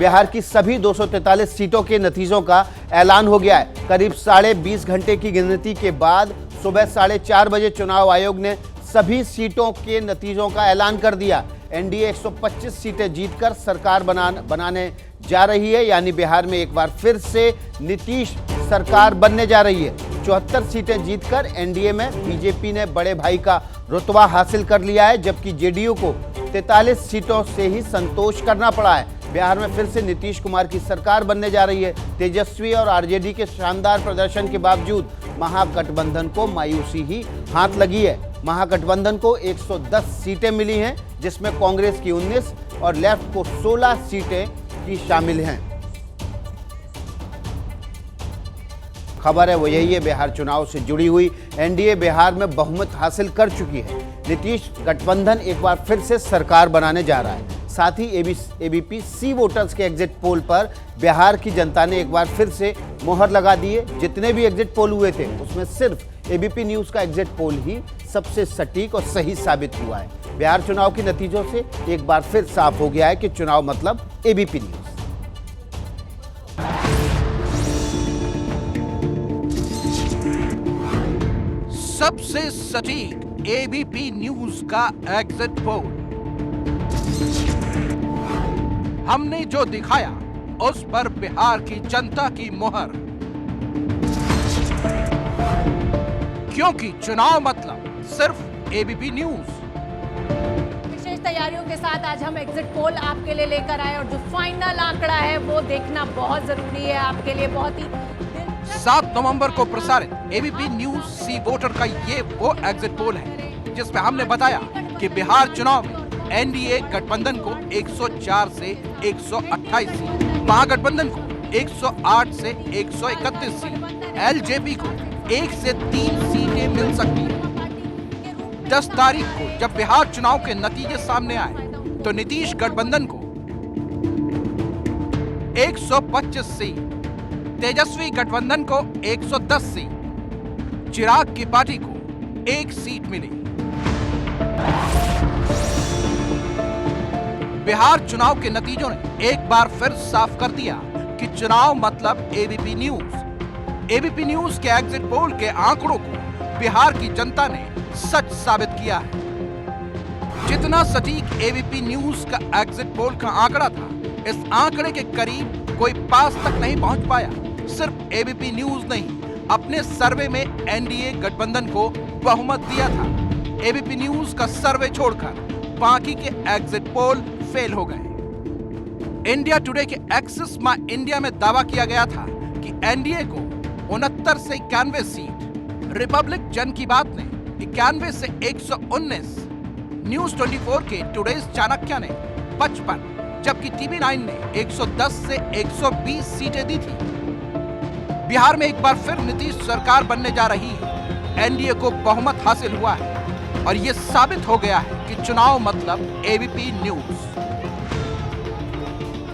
बिहार की सभी 243 सीटों के नतीजों का ऐलान हो गया है। करीब 20.5 घंटे की गिनती के बाद सुबह 4:30 बजे चुनाव आयोग ने सभी सीटों के नतीजों का ऐलान कर दिया। एनडीए 125 सीटें जीतकर सरकार बनाने जा रही है, यानी बिहार में एक बार फिर से नीतीश सरकार बनने जा रही है। 74 सीटें जीतकर एनडीए में बीजेपी ने बड़े भाई का रुतबा हासिल कर लिया है, जबकि जेडीयू को 43 सीटों से ही संतोष करना पड़ा है। बिहार में फिर से नीतीश कुमार की सरकार बनने जा रही है। तेजस्वी और आरजेडी के शानदार प्रदर्शन के बावजूद महागठबंधन को मायूसी ही हाथ लगी है। महागठबंधन को 110 सीटें मिली हैं, जिसमें कांग्रेस की 19 और लेफ्ट को 16 सीटें की शामिल हैं। खबर है वो यही है, बिहार चुनाव से जुड़ी हुई। एनडीए बिहार में बहुमत हासिल कर चुकी है। नीतीश गठबंधन एक बार फिर से सरकार बनाने जा रहा है। साथ ही एबीपी सी वोटर्स के एग्जिट पोल पर बिहार की जनता ने एक बार फिर से मोहर लगा दी है। जितने भी एग्जिट पोल हुए थे उसमें सिर्फ एबीपी न्यूज का एग्जिट पोल ही सबसे सटीक और सही साबित हुआ है। बिहार चुनाव के नतीजों से एक बार फिर साफ हो गया है कि चुनाव मतलब एबीपी न्यूज। सबसे सटीक एबीपी न्यूज का एग्जिट पोल। हमने जो दिखाया उस पर बिहार की जनता की मोहर, क्योंकि चुनाव मतलब सिर्फ एबीपी न्यूज। विशेष तैयारियों के साथ आज हम एग्जिट पोल आपके लिए लेकर आए और जो फाइनल आंकड़ा है वो देखना बहुत जरूरी है आपके लिए। बहुत ही 7 नवंबर को प्रसारित एबीपी न्यूज सी वोटर का ये वो एग्जिट पोल है जिसमें हमने बताया कि बिहार चुनाव में एनडीए गठबंधन को 104 से 128 सीट, महागठबंधन को 108 से 131 सीट, एलजेपी को 1 से 3 सीटें मिल सकती हैं। 10 तारीख को जब बिहार चुनाव के नतीजे सामने आए तो नीतीश गठबंधन को 125 सीट, तेजस्वी गठबंधन को 110 सीट, चिराग की पार्टी को 1 सीट मिली। बिहार चुनाव के नतीजों ने एक बार फिर साफ कर दिया कि चुनाव मतलब एबीपी न्यूज। एबीपी न्यूज के एग्जिट पोल के आंकड़ों को बिहार की जनता ने सच साबित किया है। जितना सटीक एबीपी न्यूज का एग्जिट पोल का आंकड़ा था, इस आंकड़े के करीब कोई पास तक नहीं पहुंच पाया। सिर्फ एबीपी न्यूज नहीं, अपने सर्वे में एनडीए गठबंधन को बहुमत दिया था। एबीपी न्यूज का सर्वे छोड़कर बाकी के एग्जिट पोल फेल हो गए। इंडिया टुडे के एक्सिस माय इंडिया में दावा किया गया था कि एनडीए को 69 से 91 सीट, रिपब्लिक जन की बात ने 91 से 119, न्यूज 24 के टुडेज चाणक्य ने 55, जबकि टीवी 9 ने 110 से 120 सीटें दी थी। बिहार में एक बार फिर नीतीश सरकार बनने जा रही है। एनडीए को बहुमत हासिल हुआ है और यह साबित हो गया है कि चुनाव मतलब एबीपी न्यूज।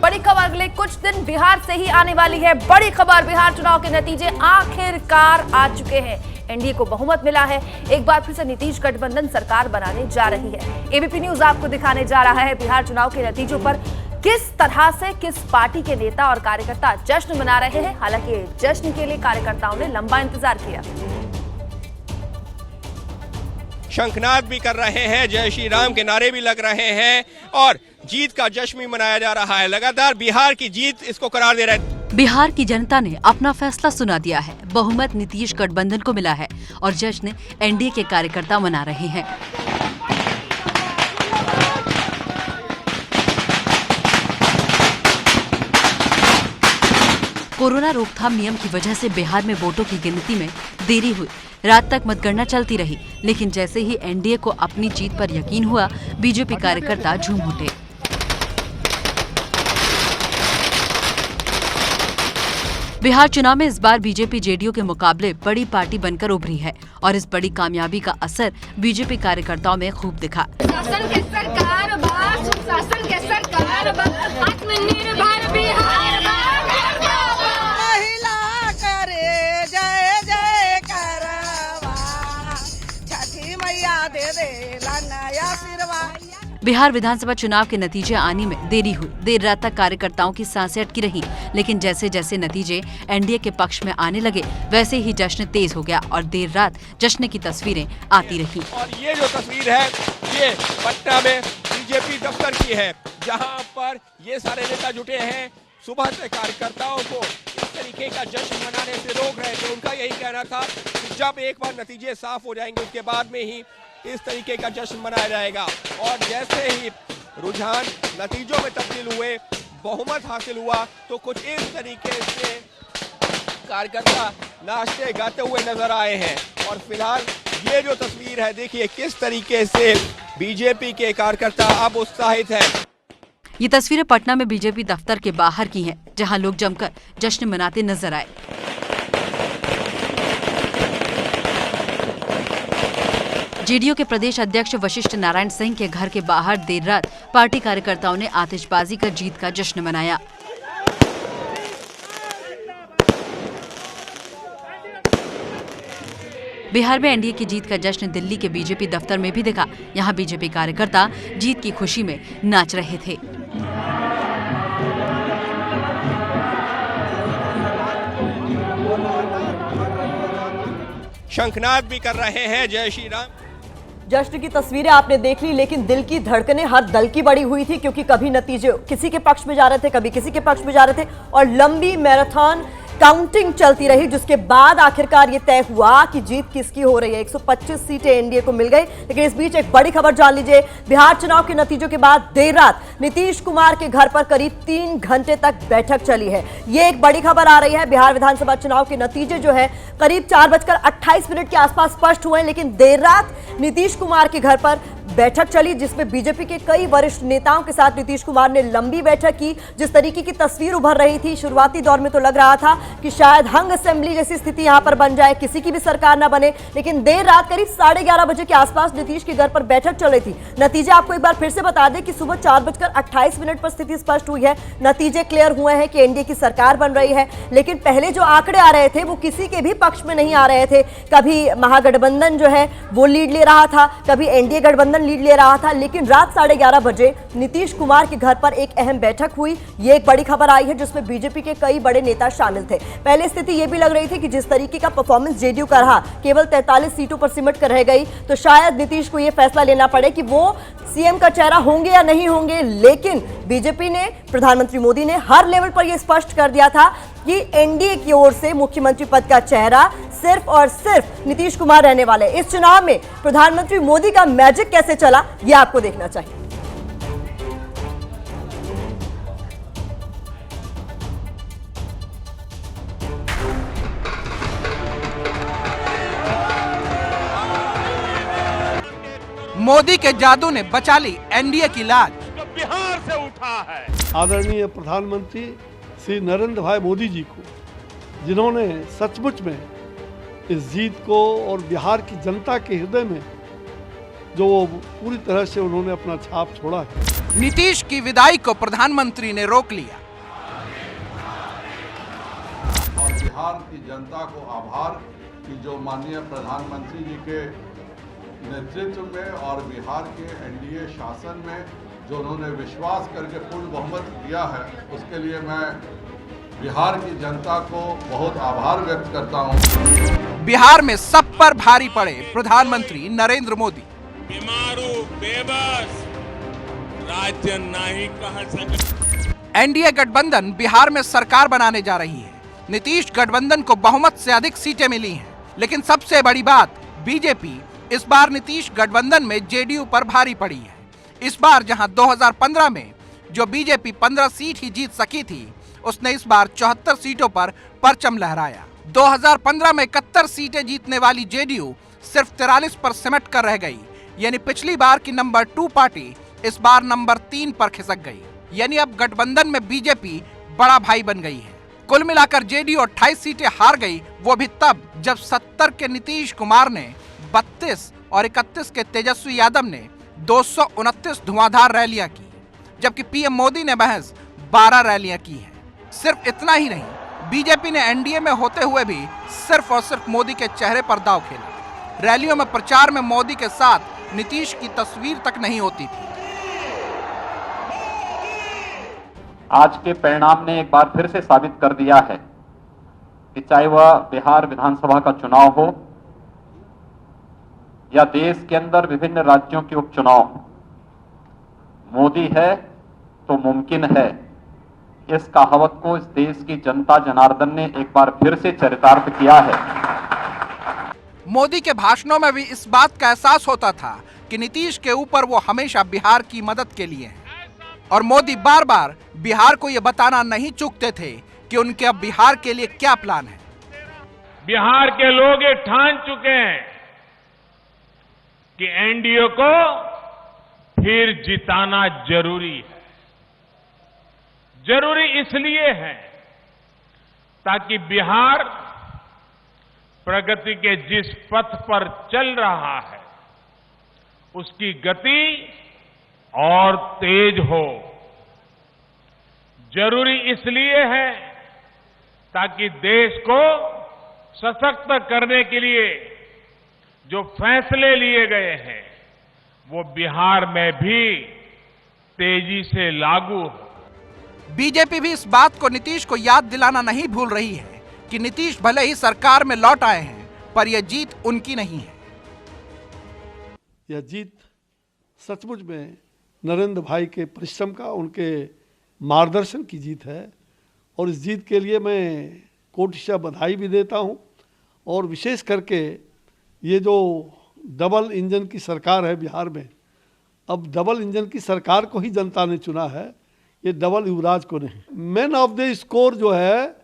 बड़ी खबर अगले कुछ दिन बिहार से ही आने वाली है। बड़ी खबर, बिहार चुनाव के नतीजे आखिरकार आ चुके हैं। एनडीए को बहुमत मिला है। एक बार फिर से नीतीश गठबंधन सरकार बनाने जा रही है। एबीपी न्यूज आपको दिखाने जा रहा है बिहार चुनाव के नतीजों पर किस तरह से किस पार्टी के नेता और कार्यकर्ता जश्न मना रहे हैं। हालांकि जश्न के लिए कार्यकर्ताओं ने लंबा इंतजार किया। शंखनाद भी कर रहे हैं, जय श्री राम के नारे भी लग रहे हैं और जीत का जश्न भी मनाया जा रहा है। लगातार बिहार की जीत इसको करार दे रहा है। बिहार की जनता ने अपना फैसला सुना दिया है। बहुमत नीतीश गठबंधन को मिला है और जश्न एनडीए के कार्यकर्ता मना रहे हैं। कोरोना रोकथाम नियम की वजह से बिहार में वोटों की गिनती में देरी हुई। रात तक मतगणना चलती रही, लेकिन जैसे ही एनडीए को अपनी जीत पर यकीन हुआ, बीजेपी कार्यकर्ता झूम उठे। बिहार चुनाव में इस बार बीजेपी जेडीयू के मुकाबले बड़ी पार्टी बनकर उभरी है और इस बड़ी कामयाबी का असर बीजेपी कार्यकर्ताओं में खूब दिखा। शासन के सरकार बा, सुशासन के सरकार बा, आत्मनिर्भर बिहार बा। महिला करे जय जय करवा, छठी मैया दे दे नया आशीर्वाद। बिहार विधानसभा चुनाव के नतीजे आने में देरी हुई। देर रात तक कार्यकर्ताओं की सांसें अटकी रहीं, लेकिन जैसे जैसे नतीजे एनडीए के पक्ष में आने लगे वैसे ही जश्न तेज हो गया और देर रात जश्न की तस्वीरें आती रहीं। और ये जो तस्वीर है ये पटना में बीजेपी दफ्तर की है, जहां पर ये सारे नेता जुटे हैं। सुबह से कार्यकर्ताओं को इस तरीके का जश्न मनाने से रोक रहे थे। उनका यही कहना था कि जब एक बार नतीजे साफ हो जाएंगे उसके बाद में ही इस तरीके का जश्न मनाया जाएगा। और जैसे ही रुझान नतीजों में तब्दील हुए, बहुमत हासिल हुआ, तो कुछ इस तरीके से कार्यकर्ता नाचते गाते हुए नजर आए हैं। और फिलहाल ये जो तस्वीर है, देखिए किस तरीके से बीजेपी के कार्यकर्ता अब उत्साहित हैं। ये तस्वीरें पटना में बीजेपी दफ्तर के बाहर की हैं, जहां लोग जमकर जश्न मनाते नजर आए। जेडीयू के प्रदेश अध्यक्ष वशिष्ठ नारायण सिंह के घर के बाहर देर रात पार्टी कार्यकर्ताओं ने आतिशबाजी कर जीत का जश्न मनाया। बिहार में एनडीए की जीत का जश्न दिल्ली के बीजेपी दफ्तर में भी दिखा। यहां बीजेपी कार्यकर्ता जीत की खुशी में नाच रहे थे। शंखनाद भी कर रहे हैं जय श्री राम। जश्न की तस्वीरें आपने देख ली, लेकिन दिल की धड़कनें हर दल की बड़ी हुई थी, क्योंकि कभी नतीजे किसी के पक्ष में जा रहे थे, कभी किसी के पक्ष में जा रहे थे और लंबी मैराथन काउंटिंग चलती रही, जिसके बाद आखिरकार ये तय हुआ कि जीत किसकी हो रही है। 125 सीटें एनडीए को मिल गई। लेकिन इस बीच एक बड़ी खबर जान लीजिए। बिहार चुनाव के नतीजों के बाद देर रात नीतीश कुमार के घर पर करीब 3 घंटे तक बैठक चली है। ये एक बड़ी खबर आ रही है। बिहार विधानसभा चुनाव के नतीजे जो है करीब 4:28 के आसपास स्पष्ट हुए, लेकिन देर रात नीतीश कुमार के घर पर बैठक चली, जिसमें बीजेपी के कई वरिष्ठ नेताओं के साथ नीतीश कुमार ने लंबी बैठक की। जिस तरीके की तस्वीर उभर रही थी, शुरुआती दौर में तो लग रहा था कि शायद हंग असेंबली जैसी स्थिति यहां पर बन जाए, किसी की भी सरकार ना बने। लेकिन देर रात करीब 11:30 बजे के आसपास नीतीश के घर पर बैठक चल रही थी। नतीजे आपको एक बार फिर से बता दें कि सुबह 4:28 पर स्थिति स्पष्ट हुई है। नतीजे क्लियर हुए हैं कि एनडीए की सरकार बन रही है। लेकिन पहले जो आंकड़े आ रहे थे वो किसी के भी पक्ष में नहीं आ रहे थे। कभी महागठबंधन जो है वो लीड ले रहा था, कभी एनडीए गठबंधन लीड ले रहा था। लेकिन रात 11:30 बजे नीतीश कुमार के घर पर एक अहम बैठक हुई। ये एक बड़ी खबर आई है, जिसमें बीजेपी के कई बड़े नेता शामिल थे। पहले स्थिति ये भी लग रही थी कि जिस तरीके का परफॉर्मेंस जेडीयू का रहा, केवल 43 सीटों पर सिमट कर रह गई, तो शायद नीतीश को यह फैसला लेना पड़े कि वो सीएम का चेहरा होंगे या नहीं होंगे। लेकिन बीजेपी ने, प्रधानमंत्री मोदी ने हर लेवल पर यह स्पष्ट कर दिया था कि एनडीए की ओर से मुख्यमंत्री पद का चेहरा सिर्फ और सिर्फ नीतीश कुमार रहने वाले। इस चुनाव में प्रधानमंत्री मोदी का मैजिक कैसे चला, यह आपको देखना चाहिए। मोदी के जादू ने बचा ली एनडीए की लाज। बिहार से उठा है आदरणीय प्रधानमंत्री श्री नरेंद्र भाई मोदी जी को, जिन्होंने सचमुच में इस जीत को और बिहार की जनता के हृदय में जो पूरी तरह से उन्होंने अपना छाप छोड़ा है। नीतीश की विदाई को प्रधानमंत्री ने रोक लिया। और बिहार की जनता को आभार कि जो माननीय प्रधानमंत्री जी के नेतृत्व में और बिहार के एनडीए शासन में जो उन्होंने विश्वास करके पूर्ण बहुमत दिया है, उसके लिए मैं बिहार की जनता को बहुत आभार व्यक्त करता हूं। बिहार में सब पर भारी पड़े प्रधानमंत्री नरेंद्र मोदी। बीमारू बेबस राज्य नहीं कह सके। एनडीए गठबंधन बिहार में सरकार बनाने जा रही है। नीतीश गठबंधन को बहुमत से अधिक सीटें मिली हैं, लेकिन सबसे बड़ी बात, बीजेपी इस बार नीतीश गठबंधन में जेडीयू पर भारी पड़ी है। इस बार जहां 2015 में जो बीजेपी 15 सीट ही जीत सकी थी, उसने इस बार 74 सीटों पर परचम लहराया। 2015 में 71 सीटें जीतने वाली जेडीयू सिर्फ 43 पर सिमट कर रह गई। यानी पिछली बार की नंबर 2 पार्टी इस बार नंबर 3 पर खिसक गई। यानी अब गठबंधन में बीजेपी बड़ा भाई बन गई है। कुल मिलाकर जेडीयू 28 सीटें हार गई, वो भी तब जब 70 के नीतीश कुमार ने 32 और 31 के तेजस्वी यादव ने 229 धुआंधार रैलियां की, जबकि पीएम मोदी ने महज 12 रैलियां की हैं। सिर्फ इतना ही नहीं, बीजेपी ने एनडीए में होते हुए भी सिर्फ और सिर्फ मोदी के चेहरे पर दांव खेला। रैलियों में प्रचार में मोदी के साथ नीतीश की तस्वीर तक नहीं होती थी। आज के परिणाम ने एक बार फिर से साबित कर दिया है कि चाहे वह बिहार विधानसभा का चुनाव हो या देश के अंदर विभिन्न राज्यों के उपचुनाव, मोदी है तो मुमकिन है, इस कहावत को इस देश की जनता जनार्दन ने एक बार फिर से चरितार्थ किया है। मोदी के भाषणों में भी इस बात का एहसास होता था कि नीतीश के ऊपर वो हमेशा बिहार की मदद के लिए हैं और मोदी बार बार बिहार को ये बताना नहीं चूकते थे कि उनके अब बिहार के लिए क्या प्लान है। बिहार के लोग ये ठान चुके हैं कि एनडीए को फिर जिताना जरूरी है। जरूरी इसलिए है ताकि बिहार प्रगति के जिस पथ पर चल रहा है उसकी गति और तेज हो। जरूरी इसलिए है ताकि देश को सशक्त करने के लिए जो फैसले लिए गए हैं वो बिहार में भी तेजी से लागू हो। बीजेपी भी इस बात को नीतीश को याद दिलाना नहीं भूल रही है कि नीतीश भले ही सरकार में लौट आए हैं पर यह जीत उनकी नहीं है। यह जीत सचमुच में नरेंद्र भाई के परिश्रम का, उनके मार्गदर्शन की जीत है और इस जीत के लिए मैं कोटिशा बधाई भी देता हूं। और विशेष करके ये जो डबल इंजन की सरकार है बिहार में, अब डबल इंजन की सरकार को ही जनता ने चुना है, ये डबल युवराज को नहीं। मैन ऑफ द स्कोर जो है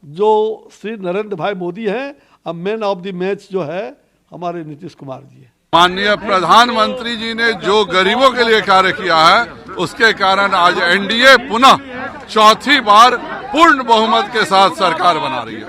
जो श्री नरेंद्र भाई मोदी हैं, अब मैन ऑफ द मैच जो है हमारे नीतीश कुमार जी है। माननीय प्रधानमंत्री जी ने जो गरीबों के लिए कार्य किया है उसके कारण आज एनडीए पुनः चौथी बार पूर्ण बहुमत के साथ सरकार बना रही है।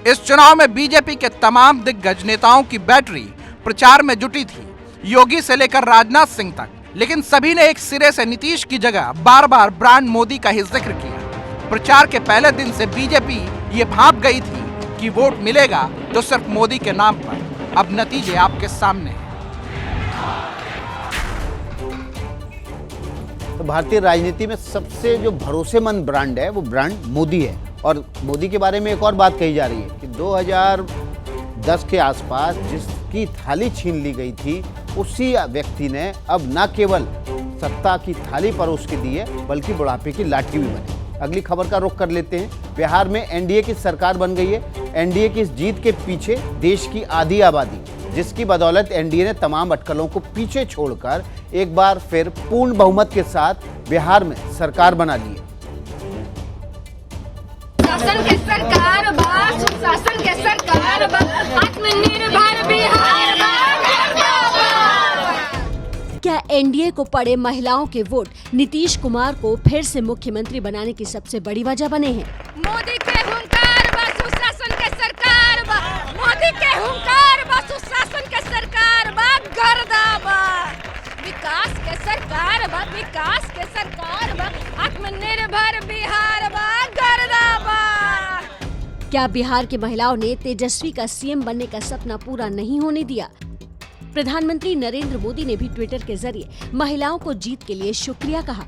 इस चुनाव में बीजेपी के तमाम दिग्गज नेताओं की बैटरी प्रचार में जुटी थी, योगी से लेकर राजनाथ सिंह तक, लेकिन सभी ने एक सिरे से नीतीश की जगह बार बार ब्रांड मोदी का ही जिक्र किया। प्रचार के पहले दिन से बीजेपी ये भांप गई थी कि वोट मिलेगा तो सिर्फ मोदी के नाम पर। अब नतीजे आपके सामने हैं। तो भारतीय राजनीति में सबसे जो भरोसेमंद ब्रांड है वो ब्रांड मोदी है। और मोदी के बारे में एक और बात कही जा रही है कि 2010 के आसपास जिसकी थाली छीन ली गई थी उसी व्यक्ति ने अब न केवल सत्ता की थाली परोस के दी है बल्कि बुढ़ापे की लाठी भी बनी। अगली खबर का रुख कर लेते हैं। बिहार में एनडीए की सरकार बन गई है। एनडीए की इस जीत के पीछे देश की आधी आबादी, जिसकी बदौलत एनडीए ने तमाम अटकलों को पीछे छोड़कर एक बार फिर पूर्ण बहुमत के साथ बिहार में सरकार बना ली है। शासन के सरकार बा, सुशासन के सरकार बा, आत्मनिर्भर बिहार बा। क्या एनडीए को पड़े महिलाओं के वोट नीतीश कुमार को फिर से मुख्यमंत्री बनाने की सबसे बड़ी वजह बने हैं? मोदी के हुंकार बा, सुशासन के सरकार बा। मोदी के हुंकार बा, सुशासन के सरकार बा, गर्दा बा। विकास के सरकार बा, विकास के सरकार बा, आत्मनिर्भर बिहार बा, गर्दा बा। क्या बिहार की महिलाओं ने तेजस्वी का सीएम बनने का सपना पूरा नहीं होने दिया? प्रधानमंत्री नरेंद्र मोदी ने भी ट्विटर के जरिए महिलाओं को जीत के लिए शुक्रिया कहा।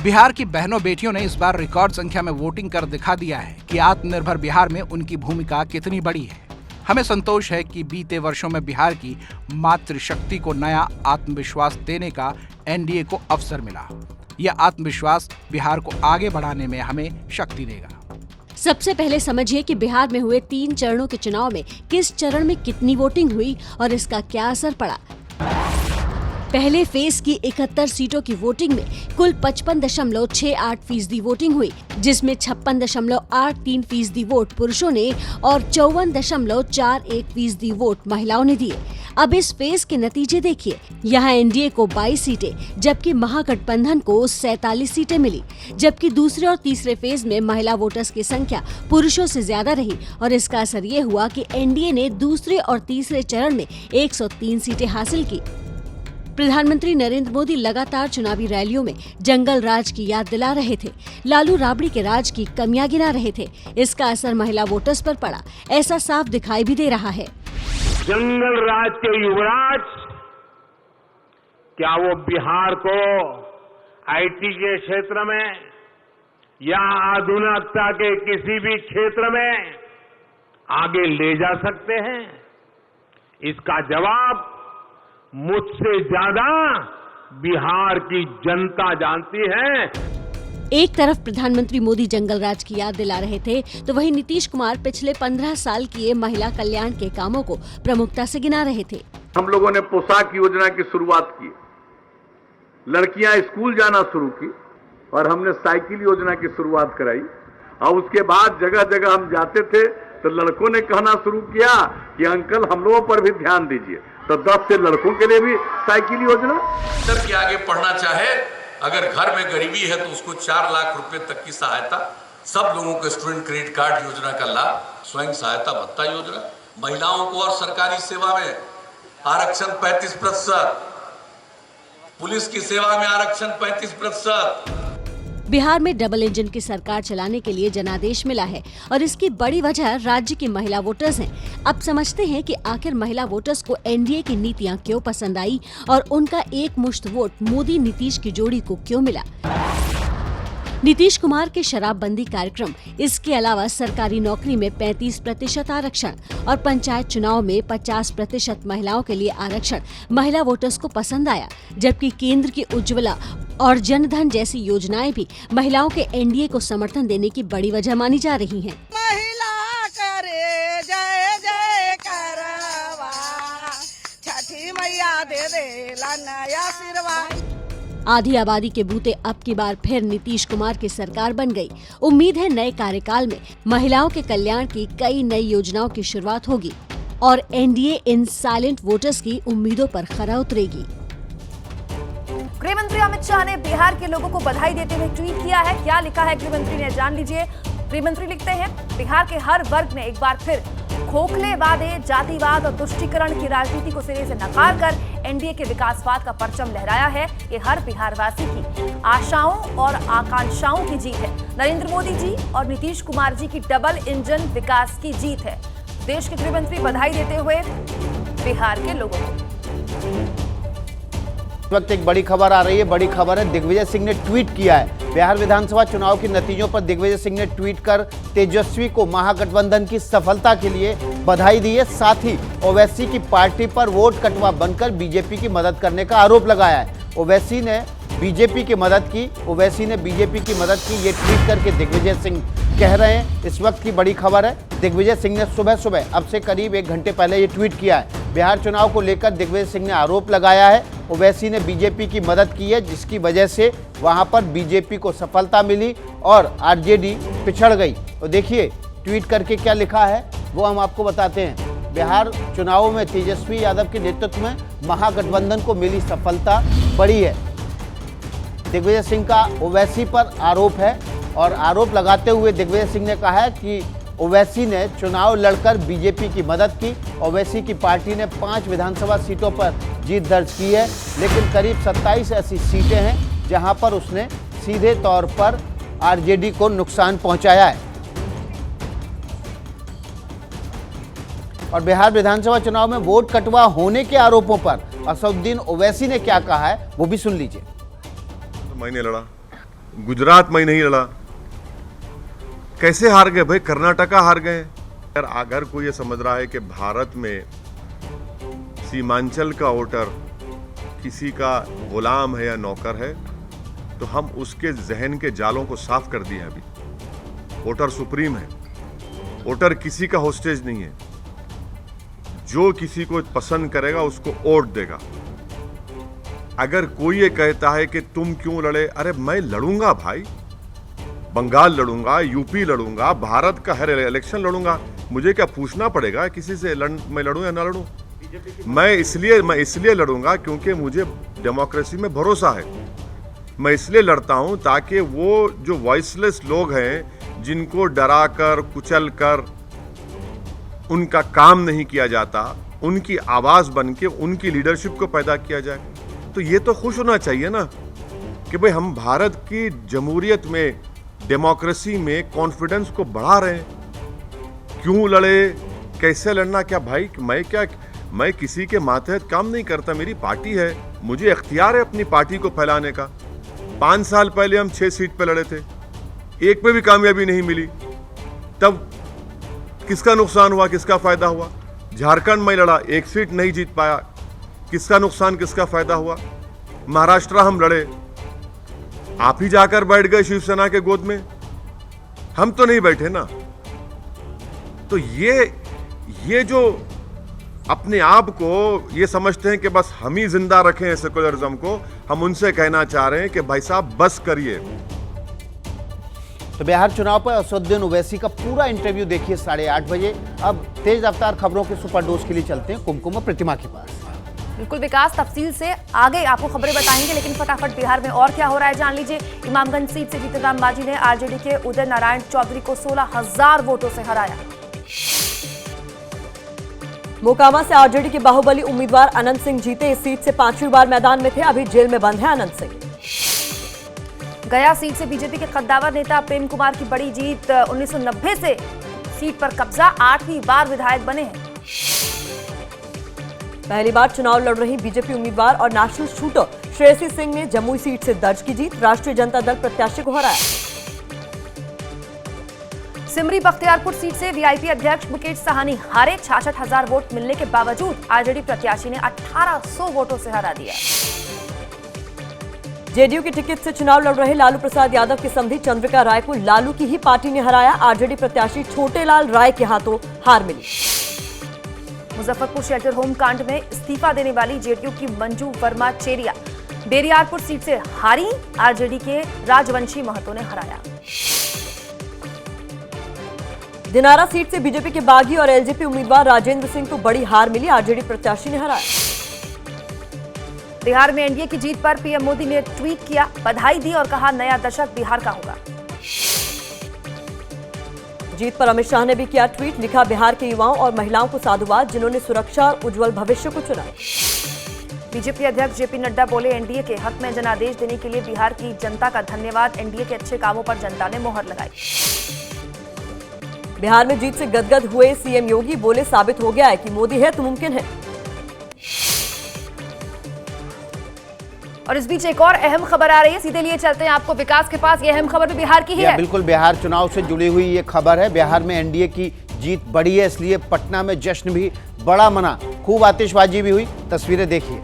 बिहार की बहनों बेटियों ने इस बार रिकॉर्ड संख्या में वोटिंग कर दिखा दिया है कि आत्मनिर्भर बिहार में उनकी भूमिका कितनी बड़ी है। हमें संतोष है कि बीते वर्षों में बिहार की मातृशक्ति को नया आत्मविश्वास देने का एनडीए को अवसर मिला। यह आत्मविश्वास बिहार को आगे बढ़ाने में हमें शक्ति देगा। सबसे पहले समझिए कि बिहार में हुए 3 चरणों के चुनाव में किस चरण में कितनी वोटिंग हुई और इसका क्या असर पड़ा। पहले फेज की 71 सीटों की वोटिंग में कुल 55.68% वोटिंग हुई, जिसमें 56.83% वोट पुरुषों ने और 54.41% वोट महिलाओं ने दिए। अब इस फेज के नतीजे देखिए। यहाँ एनडीए को 22 सीटें जबकि महागठबंधन को 47 सीटें मिली, जबकि दूसरे और तीसरे फेज में महिला वोटर्स की संख्या पुरुषों से ज्यादा रही और इसका असर ये हुआ कि एनडीए ने दूसरे और तीसरे चरण में 103 सीटें हासिल की। प्रधानमंत्री नरेंद्र मोदी लगातार चुनावी रैलियों में जंगल राज की याद दिला रहे थे, लालू राबड़ी के राज की कमियां गिना रहे थे। इसका असर महिला वोटर्स पर पड़ा, ऐसा साफ दिखाई भी दे रहा है। जंगल राज के युवराज क्या वो बिहार को आईटी के क्षेत्र में या आधुनिकता के किसी भी क्षेत्र में आगे ले जा सकते हैं? इसका जवाब मुझसे ज्यादा बिहार की जनता जानती है। एक तरफ प्रधानमंत्री मोदी जंगल राज की याद दिला रहे थे, तो वहीं नीतीश कुमार पिछले 15 साल किए महिला कल्याण के कामों को प्रमुखता से गिना रहे थे। हम लोगों ने पोशाक योजना की शुरुआत की, लड़कियां स्कूल जाना शुरू की और हमने साइकिल योजना की शुरुआत कराई। और उसके बाद जगह जगह हम जाते थे तो लड़कों ने कहना शुरू किया कि अंकल हम लोगों पर भी ध्यान दीजिए, तो 10 से लड़कों के लिए भी साइकिल योजना। सर के आगे पढ़ना चाहे, अगर घर में गरीबी है तो उसको 4 लाख रुपए तक की सहायता, सब लोगों को स्टूडेंट क्रेडिट कार्ड योजना का लाभ, स्वयं सहायता भत्ता योजना, महिलाओं को और सरकारी सेवा में आरक्षण 35%, पुलिस की सेवा में आरक्षण 35%। बिहार में डबल इंजन की सरकार चलाने के लिए जनादेश मिला है और इसकी बड़ी वजह राज्य की महिला वोटर्स हैं। अब समझते हैं कि आखिर महिला वोटर्स को एनडीए की नीतियां क्यों पसंद आई और उनका एक मुश्त वोट मोदी नीतीश की जोड़ी को क्यों मिला। नीतीश कुमार के शराबबंदी कार्यक्रम, इसके अलावा सरकारी नौकरी में 35% आरक्षण और पंचायत चुनाव में 50% महिलाओं के लिए आरक्षण महिला वोटर्स को पसंद आया, जबकि केंद्र की उज्ज्वला और जनधन जैसी योजनाएं भी महिलाओं के एनडीए को समर्थन देने की बड़ी वजह मानी जा रही हैं। महिला करे जय जय करवा, छठी मैया दे दे नया आशीर्वाद। आधी आबादी के बूते अब की बार फिर नीतीश कुमार की सरकार बन गई। उम्मीद है नए कार्यकाल में महिलाओं के कल्याण की कई नई योजनाओं की शुरुआत होगी और एनडीए इन साइलेंट वोटर्स की उम्मीदों पर खरा उतरेगी। गृह मंत्री अमित शाह ने बिहार के लोगों को बधाई देते हुए ट्वीट किया है। क्या लिखा है गृह मंत्री ने, जान लीजिए। गृह मंत्री लिखते हैं, बिहार के हर वर्ग ने एक बार फिर खोखले वादे, जातिवाद और तुष्टीकरण की राजनीति को सिरे से नकार कर एनडीए के विकासवाद का परचम लहराया है। ये हर बिहारवासी की आशाओं और आकांक्षाओं की जीत है। नरेंद्र मोदी जी और नीतीश कुमार जी की डबल इंजन विकास की जीत है। देश के गृह मंत्री बधाई देते हुए बिहार के लोगों को। इस वक्त एक बड़ी खबर आ रही है। बड़ी खबर है, दिग्विजय सिंह ने ट्वीट किया है। बिहार विधानसभा चुनाव के नतीजों पर दिग्विजय सिंह ने ट्वीट कर तेजस्वी को महागठबंधन की सफलता के लिए बधाई दी है। साथ ही ओवैसी की पार्टी पर वोट कटवा बनकर बीजेपी की मदद करने का आरोप लगाया है। ओवैसी ने बीजेपी की मदद की, ये ट्वीट करके दिग्विजय सिंह कह रहे हैं। इस वक्त की बड़ी खबर है, दिग्विजय सिंह ने सुबह अब से करीब 1 घंटे पहले ये ट्वीट किया है। बिहार चुनाव को लेकर दिग्विजय सिंह ने आरोप लगाया है, ओवैसी ने बीजेपी की मदद की है, जिसकी वजह से वहां पर बीजेपी को सफलता मिली और आरजेडी पिछड़ गई। तो देखिए ट्वीट करके क्या लिखा है वो हम आपको बताते हैं। बिहार चुनावों में तेजस्वी यादव के नेतृत्व में महागठबंधन को मिली सफलता बड़ी है। दिग्विजय सिंह का ओवैसी पर आरोप है और आरोप लगाते हुए दिग्विजय सिंह ने कहा है कि ओवैसी ने चुनाव लड़कर बीजेपी की मदद की। ओवैसी की पार्टी ने 5 विधानसभा सीटों पर जीत दर्ज की है, लेकिन करीब 27 ऐसी सीटें हैं जहां पर उसने सीधे तौर पर आरजेडी को नुकसान पहुंचाया है। और बिहार विधानसभा चुनाव में वोट कटवा होने के आरोपों पर असदुद्दीन ओवैसी ने क्या कहा है वो भी सुन लीजिए। मैं नहीं लड़ा, गुजरात में नहीं लड़ा, कैसे हार गए भाई? कर्नाटका हार गए। अगर कोई ये समझ रहा है कि भारत में सीमांचल का वोटर किसी का गुलाम है या नौकर है, तो हम उसके जहन के जालों को साफ कर दिए। अभी वोटर सुप्रीम है, वोटर किसी का होस्टेज नहीं है। जो किसी को पसंद करेगा उसको वोट देगा। अगर कोई ये कहता है कि तुम क्यों लड़े, अरे मैं लड़ूंगा भाई, बंगाल लड़ूंगा, यूपी लड़ूंगा, भारत का हर इलेक्शन लड़ूंगा। मुझे क्या पूछना पड़ेगा किसी से मैं लड़ूं या ना लड़ूं? मैं इसलिए लड़ूंगा क्योंकि मुझे डेमोक्रेसी में भरोसा है। मैं इसलिए लड़ता हूं ताकि वो जो वॉइसलेस लोग हैं, जिनको डरा कर कुचल कर उनका काम नहीं किया जाता, उनकी आवाज बन के उनकी लीडरशिप को पैदा किया जाए। तो ये तो खुश होना चाहिए ना कि भाई हम भारत की जमहूरियत में, डेमोक्रेसी में कॉन्फिडेंस को बढ़ा रहे हैं। क्यों लड़े, कैसे लड़ना, क्या भाई मैं किसी के मातहत काम नहीं करता। मेरी पार्टी है, मुझे इख्तियार है अपनी पार्टी को फैलाने का। 5 साल पहले हम 6 सीट पे लड़े थे, एक पे भी कामयाबी नहीं मिली, तब किसका नुकसान हुआ, किसका फायदा हुआ? झारखंड में लड़ा, 1 सीट नहीं जीत पाया, किसका नुकसान, किसका फायदा हुआ? महाराष्ट्र हम लड़े, आप ही जाकर बैठ गए शिवसेना के गोद में, हम तो नहीं बैठे ना। तो ये जो अपने आप को ये समझते हैं कि बस हम ही जिंदा रखें सेकुलरिज्म को, हम उनसे कहना चाह रहे हैं कि भाई साहब बस करिए। तो बिहार चुनाव पर असदुद्दीन ओवैसी का पूरा इंटरव्यू देखिए 8:30 बजे। अब तेज रफ्तार खबरों के सुपरडोज के लिए चलते हैं कुमकुम और प्रतिमा के पास। बिल्कुल विकास, तफसील से आगे आपको खबरें बताएंगे, लेकिन फटाफट बिहार में और क्या हो रहा है जान लीजिए। इमामगंज सीट से जीतन बाजी ने आरजेडी के उदय नारायण चौधरी को 16,000 वोटों से हराया। मोकामा से आरजेडी के बाहुबली उम्मीदवार अनंत सिंह जीते। इस सीट से 5वीं बार मैदान में थे, अभी जेल में बंद है अनंत सिंह। गया सीट से बीजेपी के कद्दावर नेता प्रेम कुमार की बड़ी जीत, 1990 से सीट पर कब्जा, 8वीं बार विधायक बने हैं। पहली बार चुनाव लड़ रही बीजेपी उम्मीदवार और नेशनल शूटर श्रेयसी सिंह ने जमुई सीट से दर्ज की जीत, राष्ट्रीय जनता दल प्रत्याशी को हराया। सिमरी बख्तियारपुर सीट से वीआईपी अध्यक्ष मुकेश साहनी हारे, 66,000 वोट मिलने के बावजूद आरजेडी प्रत्याशी ने 1800 वोटों से हरा दिया। जेडीयू की टिकट से चुनाव लड़ रहे लालू प्रसाद यादव की समधी चंद्रिका राय को लालू की ही पार्टी ने हराया, आरजेडी प्रत्याशी छोटेलाल राय के हाथों हार मिली। मुजफ्फरपुर शेल्टर होम कांड में इस्तीफा देने वाली जेडीयू की मंजू वर्मा चेरिया बेरियारपुर सीट से हारी, आरजेडी के राजवंशी महतो ने हराया। दिनारा सीट से बीजेपी के बागी और एलजेपी उम्मीदवार राजेंद्र सिंह को बड़ी हार मिली, आरजेडी प्रत्याशी ने हराया। बिहार में एनडीए की जीत पर पीएम मोदी ने ट्वीट किया, बधाई दी और कहा नया दशक बिहार का होगा। जीत पर अमित शाह ने भी किया ट्वीट, लिखा बिहार के युवाओं और महिलाओं को साधुवाद जिन्होंने सुरक्षा और उज्जवल भविष्य को चुना। बीजेपी अध्यक्ष जेपी नड्डा बोले, एनडीए के हक में जनादेश देने के लिए बिहार की जनता का धन्यवाद, एनडीए के अच्छे कामों पर जनता ने मोहर लगाई। बिहार में जीत से गदगद हुए सीएम योगी, बोले साबित हो गया है कि मोदी है तो मुमकिन है। और इस बीच एक और अहम खबर आ रही है, सीधे लिए चलते हैं आपको विकास के पास। ये अहम खबर भी बिहार की ही है। बिल्कुल बिहार चुनाव से जुड़ी हुई ये खबर है। बिहार में एनडीए की जीत बड़ी है, इसलिए पटना में जश्न भी बड़ा मना, खूब आतिशबाजी भी हुई। तस्वीरें देखिए।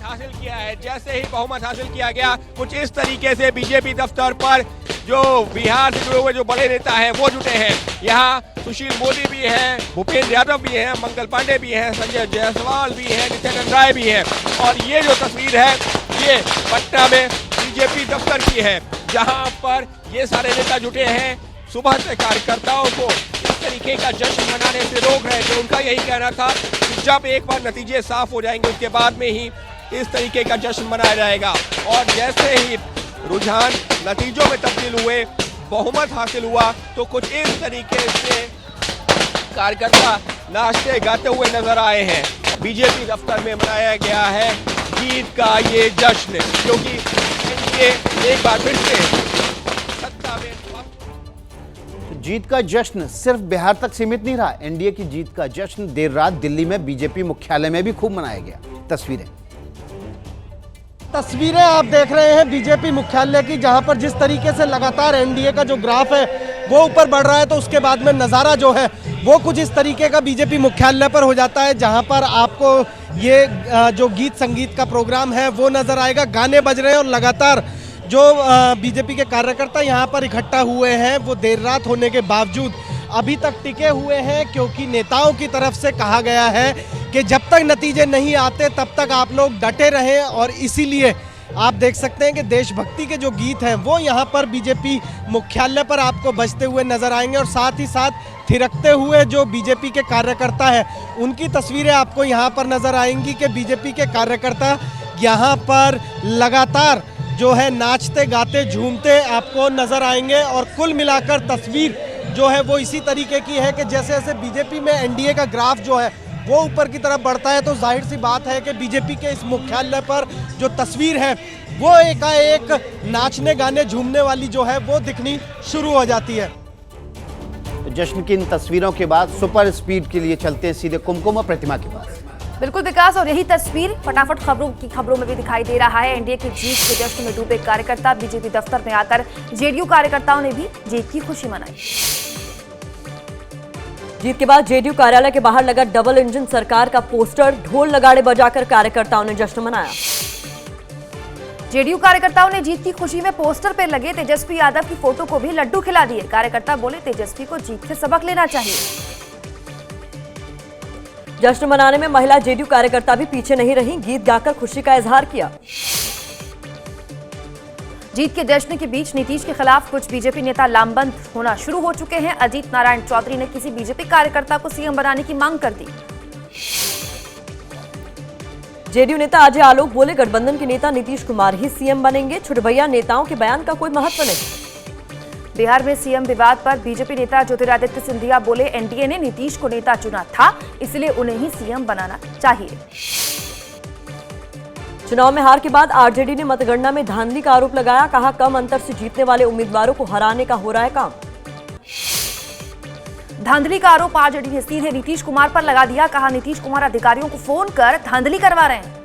हासिल किया है, जैसे ही बहुमत हासिल किया गया, कुछ इस तरीके से बीजेपी दफ्तर पर जो बिहार से जुड़े हुए जो बड़े नेता हैं वो जुटे हैं। यहाँ सुशील मोदी भी हैं, भूपेंद्र यादव भी हैं, मंगल पांडे भी हैं, संजय जायसवाल भी हैं, नित्यानंद राय भी हैं। और ये जो तस्वीर है ये पटना में बीजेपी दफ्तर की है, जहाँ पर ये सारे नेता जुटे हैं। सुबह से कार्यकर्ताओं को इस तरीके का जश्न मनाने से रोक रहे थे। उनका यही कहना था कि जब एक बार नतीजे साफ हो जाएंगे उसके बाद में ही इस तरीके का जश्न मनाया जाएगा। और जैसे ही रुझान नतीजों में तब्दील हुए, बहुमत हासिल हुआ, तो कुछ इस तरीके से कार्यकर्ता नाचते गाते हुए नजर आए हैं। बीजेपी दफ्तर में मनाया गया है जीत का ये जश्न, क्योंकि ये एक बार फिर से सत्ता में। जीत का जश्न सिर्फ बिहार तक सीमित नहीं रहा। एनडीए की जीत का जश्न देर रात दिल्ली में बीजेपी मुख्यालय में भी खूब मनाया गया। तस्वीरें आप देख रहे हैं बीजेपी मुख्यालय की, जहां पर जिस तरीके से लगातार एनडीए का जो ग्राफ है वो ऊपर बढ़ रहा है, तो उसके बाद में नज़ारा जो है वो कुछ इस तरीके का बीजेपी मुख्यालय पर हो जाता है, जहां पर आपको ये जो गीत संगीत का प्रोग्राम है वो नज़र आएगा। गाने बज रहे हैं और लगातार जो बीजेपी के कार्यकर्ता यहाँ पर इकट्ठा हुए हैं वो देर रात होने के बावजूद अभी तक टिके हुए हैं, क्योंकि नेताओं की तरफ से कहा गया है कि जब तक नतीजे नहीं आते तब तक आप लोग डटे रहें। और इसीलिए आप देख सकते हैं कि देशभक्ति के जो गीत हैं वो यहाँ पर बीजेपी मुख्यालय पर आपको बजते हुए नजर आएंगे। और साथ ही साथ थिरकते हुए जो बीजेपी के कार्यकर्ता हैं उनकी तस्वीरें आपको यहाँ पर नजर आएंगी कि बीजेपी के कार्यकर्ता यहाँ पर लगातार जो है नाचते गाते झूमते आपको नजर आएंगे। और कुल मिलाकर तस्वीर जो है वो इसी तरीके की है कि जैसे जैसे बीजेपी में एनडीए का ग्राफ जो है वो ऊपर की तरफ बढ़ता है, तो जाहिर सी बात है कि बीजेपी के इस मुख्यालय पर जो तस्वीर है वो एकाएक नाचने गाने झूमने वाली जो है वो दिखनी शुरू हो जाती है। जश्न की इन तस्वीरों के बाद सुपर स्पीड के लिए चलते हैं सीधे कुमकुम प्रतिमा के पास। बिल्कुल विकास, और यही तस्वीर फटाफट खबरों में भी दिखाई दे रहा है। एनडीए की जीत के जश्न में डूबे कार्यकर्ता, बीजेपी दफ्तर में आकर जेडीयू कार्यकर्ताओं ने भी जीत की खुशी मनाई। जीत के बाद जेडीयू कार्यालय के बाहर लगा डबल इंजन सरकार का पोस्टर, ढोल नगाड़े बजाकर कार्यकर्ताओं ने जश्न मनाया। जेडीयू कार्यकर्ताओं ने जीत की खुशी में पोस्टर पर लगे तेजस्वी यादव की फोटो को भी लड्डू खिला दिए। कार्यकर्ता बोले तेजस्वी को जीत से सबक लेना चाहिए। जश्न मनाने में महिला जेडीयू कार्यकर्ता भी पीछे नहीं रही, गीत गाकर खुशी का इजहार किया। जीत के जश्न के बीच नीतीश के खिलाफ कुछ बीजेपी नेता लामबंद होना शुरू हो चुके हैं। अजीत नारायण चौधरी ने किसी बीजेपी कार्यकर्ता को सीएम बनाने की मांग कर दी। जेडीयू नेता अजय आलोक बोले गठबंधन के नेता नीतीश कुमार ही सीएम बनेंगे। छुटभैया नेताओं के बयान का कोई महत्व नहीं। बिहार में सीएम विवाद पर बीजेपी नेता ज्योतिरादित्य सिंधिया बोले एनडीए ने नीतीश को नेता चुना था, इसलिए उन्हें ही सीएम बनाना चाहिए। चुनाव में हार के बाद आरजेडी ने मतगणना में धांधली का आरोप लगाया। कहा कम अंतर से जीतने वाले उम्मीदवारों को हराने का हो रहा है काम। धांधली का आरोप आरजेडी ने सीधे नीतीश कुमार पर लगा दिया। कहा नीतीश कुमार अधिकारियों को फोन कर धांधली करवा रहे हैं।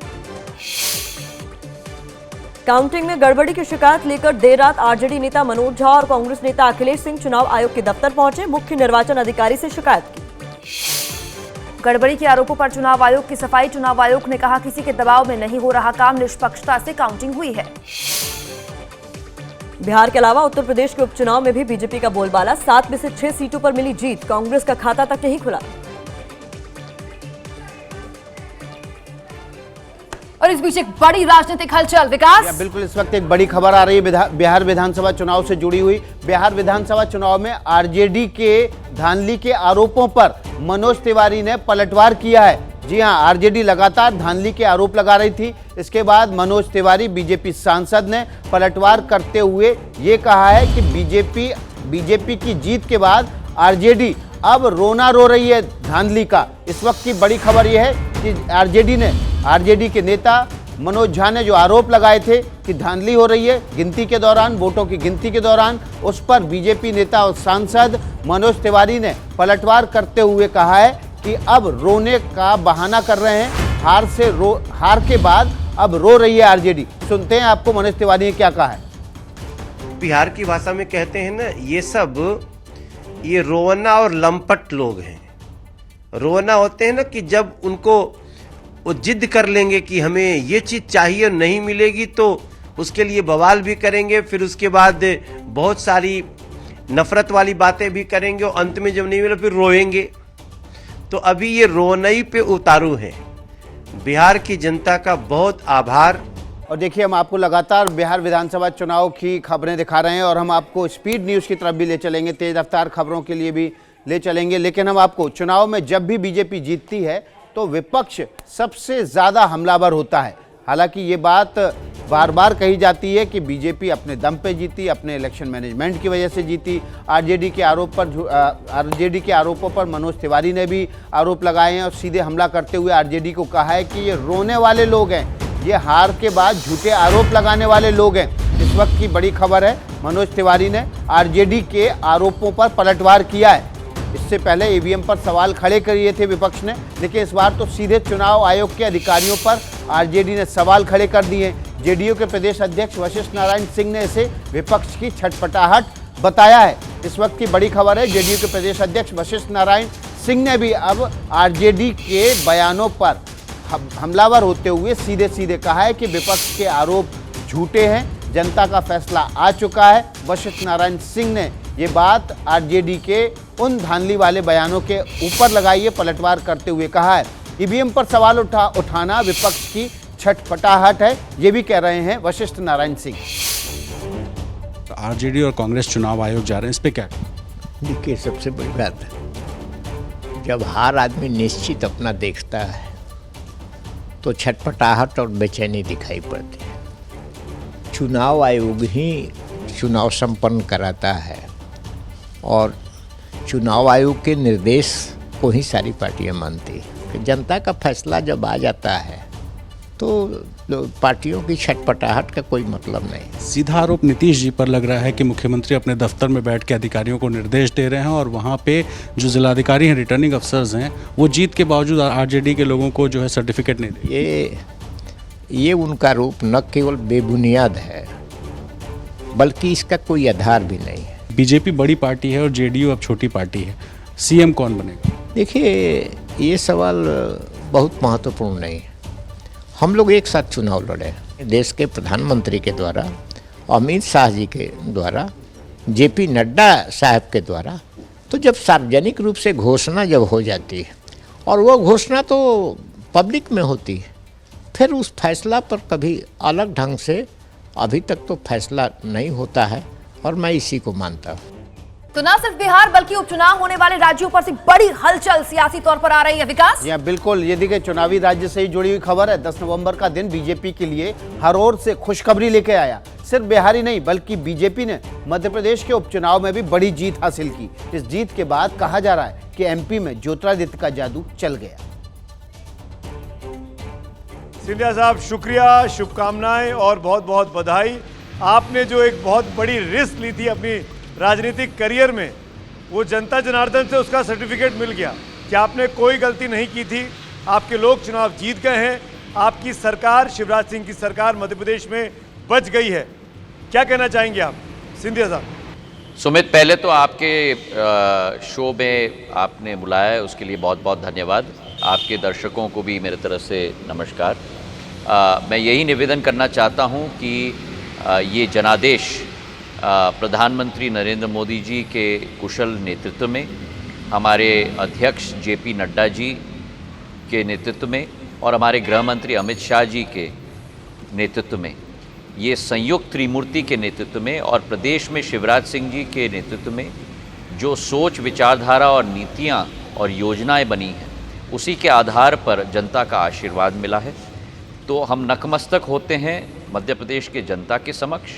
काउंटिंग में गड़बड़ी की शिकायत लेकर देर रात आरजेडी नेता मनोज झा और कांग्रेस नेता अखिलेश सिंह चुनाव आयोग के दफ्तर पहुंचे। मुख्य निर्वाचन अधिकारी से शिकायत की। गड़बड़ी के आरोपों पर चुनाव आयोग की सफाई। चुनाव आयोग ने कहा किसी के दबाव में नहीं हो रहा काम, निष्पक्षता से काउंटिंग हुई है। बिहार के अलावा उत्तर प्रदेश के उपचुनाव में भी बीजेपी का बोलबाला। 7 में से 6 सीटों पर मिली जीत, कांग्रेस का खाता तक नहीं खुला। और इस बीच एक बड़ी राजनीतिक हलचल। विकास, बिल्कुल, इस वक्त एक बड़ी खबर आ रही है बिहार विधानसभा चुनाव से जुड़ी हुई। बिहार विधानसभा चुनाव में आरजेडी के धांधली के आरोपों पर मनोज तिवारी ने पलटवार किया है। जी हां, आरजेडी लगातार धांधली के आरोप लगा रही थी। इसके बाद मनोज तिवारी बीजेपी सांसद ने पलटवार करते हुए ये कहा है कि बीजेपी की जीत के बाद आरजेडी अब रोना रो रही है धांधली का। इस वक्त की बड़ी खबर यह है कि आरजेडी के नेता मनोज झा ने जो आरोप लगाए थे कि धांधली हो रही है गिनती के दौरान, वोटों की गिनती के दौरान, उस पर बीजेपी नेता और सांसद मनोज तिवारी ने पलटवार करते हुए कहा है कि अब रोने का बहाना कर रहे हैं। हार के बाद अब रो रही है आरजेडी। सुनते हैं आपको मनोज तिवारी ने क्या कहा है। बिहार की भाषा में कहते हैं ना, ये रोवना और लंपट लोग हैं। रोवना होते हैं ना कि जब उनको वो जिद कर लेंगे कि हमें ये चीज़ चाहिए, नहीं मिलेगी तो उसके लिए बवाल भी करेंगे, फिर उसके बाद बहुत सारी नफरत वाली बातें भी करेंगे और अंत में जब नहीं मिला फिर रोएंगे। तो अभी ये रोनई पे उतारू हैं। बिहार की जनता का बहुत आभार। और देखिए, हम आपको लगातार बिहार विधानसभा चुनाव की खबरें दिखा रहे हैं और हम आपको स्पीड न्यूज़ की तरफ भी ले चलेंगे, तेज रफ्तार खबरों के लिए भी ले चलेंगे। लेकिन हम आपको चुनाव में जब भी बीजेपी जीतती है तो विपक्ष सबसे ज़्यादा हमलावर होता है। हालांकि ये बात बार बार कही जाती है कि बीजेपी अपने दम पे जीती, अपने इलेक्शन मैनेजमेंट की वजह से जीती। आरजेडी के आरोपों पर मनोज तिवारी ने भी आरोप लगाए हैं और सीधे हमला करते हुए आरजेडी को कहा है कि ये रोने वाले लोग हैं, ये हार के बाद झूठे आरोप लगाने वाले लोग हैं। इस वक्त की बड़ी खबर है, मनोज तिवारी ने आरजेडी के आरोपों पर पलटवार किया है। इससे पहले ईवीएम पर सवाल खड़े किए थे विपक्ष ने, लेकिन इस बार तो सीधे चुनाव आयोग के अधिकारियों पर आरजेडी ने सवाल खड़े कर दिए। जेडीयू के प्रदेश अध्यक्ष वशिष्ठ नारायण सिंह ने इसे विपक्ष की छटपटाहट बताया है। इस वक्त की बड़ी खबर है, जेडीयू के प्रदेश अध्यक्ष वशिष्ठ नारायण सिंह ने भी अब आरजेडी के बयानों पर हमलावर होते हुए सीधे सीधे कहा है कि विपक्ष के आरोप झूठे हैं, जनता का फैसला आ चुका है। वशिष्ठ नारायण सिंह ने ये बात आरजेडी के उन धांधली वाले बयानों के ऊपर लगाई है, पलटवार करते हुए कहा है ईवीएम पर सवाल उठाना विपक्ष की छटपटाहट है, ये भी कह रहे हैं वशिष्ठ नारायण सिंह। आरजेडी और कांग्रेस चुनाव आयोग जा रहे हैं, इस पे क्या? देखिए, सबसे बड़ी बात है, जब हार आदमी निश्चित अपना देखता है तो छटपटाहट और बेचैनी दिखाई पड़ती है। चुनाव आयोग ही चुनाव संपन्न कराता है और चुनाव आयोग के निर्देश को ही सारी पार्टियां मानती हैं। जनता का फैसला जब आ जाता है तो पार्टियों की छटपटाहट का कोई मतलब नहीं। सीधा आरोप नीतीश जी पर लग रहा है कि मुख्यमंत्री अपने दफ्तर में बैठ के अधिकारियों को निर्देश दे रहे हैं और वहाँ पे जो जिलाधिकारी हैं, रिटर्निंग अफसर्स हैं, वो जीत के बावजूद आरजेडी के लोगों को जो है सर्टिफिकेट नहीं दे। ये उनका रूप न केवल बेबुनियाद है बल्कि इसका कोई आधार भी नहीं है। बीजेपी बड़ी पार्टी है और जेडीयू अब छोटी पार्टी है, सीएम कौन बनेगा? देखिए, ये सवाल बहुत महत्वपूर्ण नहीं है। हम लोग एक साथ चुनाव लड़े, देश के प्रधानमंत्री के द्वारा, अमित शाह जी के द्वारा, जेपी नड्डा साहब के द्वारा। तो जब सार्वजनिक रूप से घोषणा जब हो जाती है और वो घोषणा तो पब्लिक में होती है, फिर उस फैसला पर कभी अलग ढंग से अभी तक तो फैसला नहीं होता है और मैं इसी को मानता हूँ। तो न सिर्फ बिहार बल्कि उपचुनाव होने वाले राज्यों पर से बड़ी हलचल सियासी तौर पर आ रही है। विकास, या बिल्कुल, ये देखिए चुनावी राज्य से ही जुड़ी हुई खबर है। 10 नवंबर का दिन बीजेपी के लिए हर ओर से खुशखबरी लेके आया। सिर्फ बिहार ही नहीं बल्कि बीजेपी ने मध्य प्रदेश के उपचुनाव में भी बड़ी जीत हासिल की। इस जीत के बाद कहा जा रहा है कि एमपी में ज्योतिरादित्य का जादू चल गया। सिंधिया साहब, शुक्रिया, शुभकामनाएं और बहुत बहुत बधाई। आपने जो एक बहुत बड़ी रिस्क ली थी अपनी राजनीतिक करियर में, वो जनता जनार्दन से उसका सर्टिफिकेट मिल गया कि आपने कोई गलती नहीं की थी। आपके लोग चुनाव जीत गए हैं। आपकी सरकार, शिवराज सिंह की सरकार मध्य प्रदेश में बच गई है। क्या कहना चाहेंगे आप सिंधिया साहब? सुमित, पहले तो आपके शो में आपने बुलाया है उसके लिए बहुत बहुत धन्यवाद। आपके दर्शकों को भी मेरे तरफ से नमस्कार। मैं यही निवेदन करना चाहता हूं कि ये जनादेश प्रधानमंत्री नरेंद्र मोदी जी के कुशल नेतृत्व में, हमारे अध्यक्ष जेपी नड्डा जी के नेतृत्व में और हमारे गृह मंत्री अमित शाह जी के नेतृत्व में, ये संयुक्त त्रिमूर्ति के नेतृत्व में और प्रदेश में शिवराज सिंह जी के नेतृत्व में जो सोच, विचारधारा और नीतियाँ और योजनाएं बनी हैं, उसी के आधार पर जनता का आशीर्वाद मिला है। तो हम नतमस्तक होते हैं मध्य प्रदेश के जनता के समक्ष,